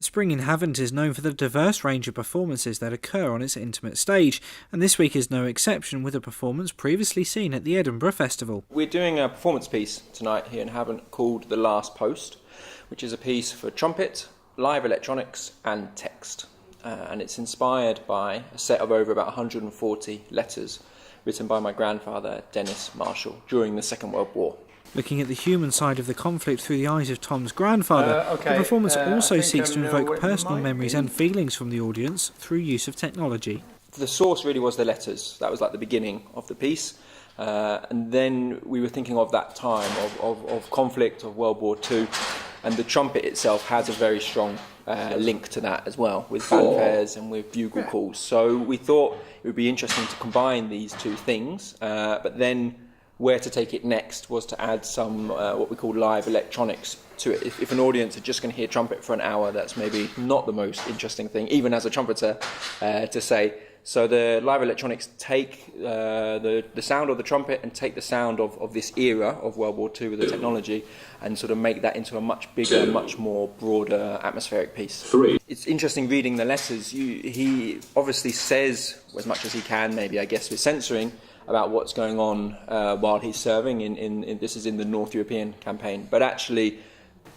Spring in Havant is known for the diverse range of performances that occur on its intimate stage, and this week is no exception with a performance previously seen at the Edinburgh Festival. We're doing a performance piece tonight here in Havant called The Last Post, which is a piece for trumpet, live electronics and text. And it's inspired by a set of over about 140 letters written by my grandfather, Dennis Marshall, during the Second World War. Looking at the human side of the conflict through the eyes of Tom's grandfather, the performance also seeks to invoke personal memories and feelings from the audience through use of technology. The source really was the letters. That was like the beginning of the piece. And then we were thinking of that time of conflict, of World War II, and the trumpet itself has a very strong link to that as well, with fanfares and with bugle calls. So we thought it would be interesting to combine these two things, but then where to take it next was to add some what we call live electronics to it. If an audience are just going to hear trumpet for an hour, that's maybe not the most interesting thing, even as a trumpeter, to say. So the live electronics take the sound of the trumpet and take the sound of this era of World War II with the technology and sort of make that into a much bigger, much more broader atmospheric piece. It's interesting reading the letters. He obviously says as much as he can, maybe I guess with censoring, about what's going on while he's serving this is in the North European campaign. But actually,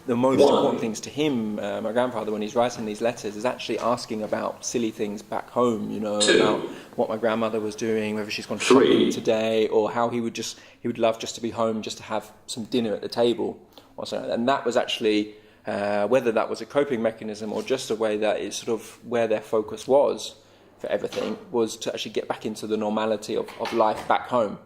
the most important things to him, my grandfather, when he's writing these letters, is actually asking about silly things back home, about what my grandmother was doing, whether she's gone shopping today, or how he would love just to be home, just to have some dinner at the table, or so. And that was actually, whether that was a coping mechanism or just a way that is sort of where their focus was for everything, was to actually get back into the normality of life back home.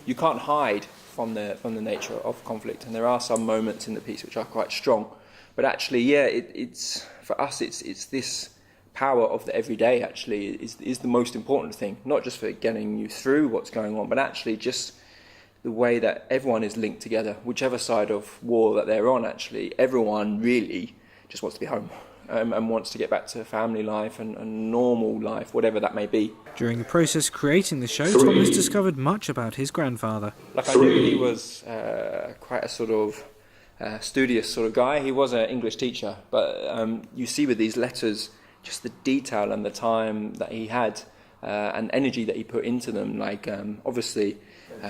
You can't hide from the nature of conflict, and there are some moments in the piece which are quite strong, but actually, it's for us, it's this power of the everyday actually is the most important thing, not just for getting you through what's going on, but actually just the way that everyone is linked together, whichever side of war that they're on. Actually, everyone really just wants to be home. And wants to get back to family life and normal life, whatever that may be. During the process of creating the show, Tom has discovered much about his grandfather. Like, I knew he was quite a sort of studious sort of guy. He was an English teacher, but you see with these letters just the detail and the time that he had and energy that he put into them. Like, obviously,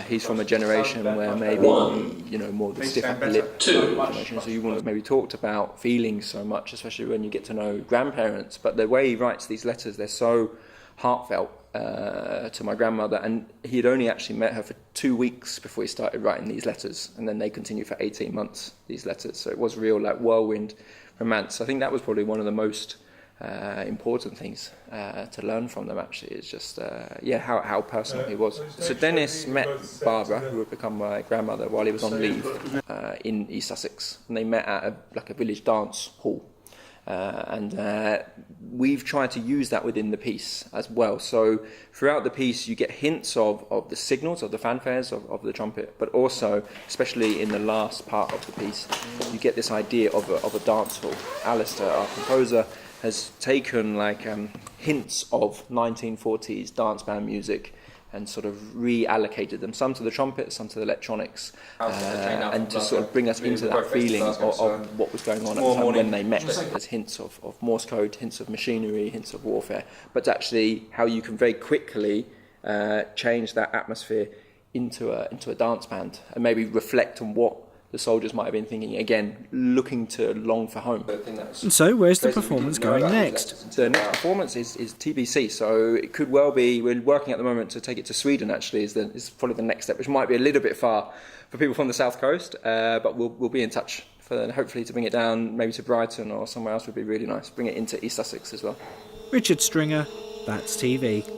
he's from a generation where maybe, more the stiff upper lip generation, so you wouldn't have maybe talked about feelings so much, especially when you get to know grandparents. But the way he writes these letters, they're so heartfelt to my grandmother, and he had only actually met her for 2 weeks before he started writing these letters, and then they continued for 18 months, these letters. So it was real, like, whirlwind romance. I think that was probably one of the most important things to learn from them, actually, is just how personal he was. So Dennis met Barbara, who would become my grandmother, while he was on leave in East Sussex, and they met at a village dance hall. And we've tried to use that within the piece as well. So throughout the piece you get hints of the signals, of the fanfares of the trumpet, but also, especially in the last part of the piece, you get this idea of a dance hall. Alistair, our composer, has taken hints of 1940s dance band music and sort of reallocated them, some to the trumpet, some to the electronics, and to sort of bring us into that feeling of what was going on at the time when they met. There's hints of Morse code, hints of machinery, hints of warfare, but actually how you can very quickly change that atmosphere into a dance band and maybe reflect on what the soldiers might have been thinking, again, looking to long for home. And so, where's the performance going next? The next performance is TBC, so it could well be, we're working at the moment to take it to Sweden, actually, is probably the next step, which might be a little bit far for people from the south coast, but we'll be in touch for hopefully to bring it down, maybe to Brighton or somewhere else would be really nice. Bring it into East Sussex as well. Richard Stringer, That's TV.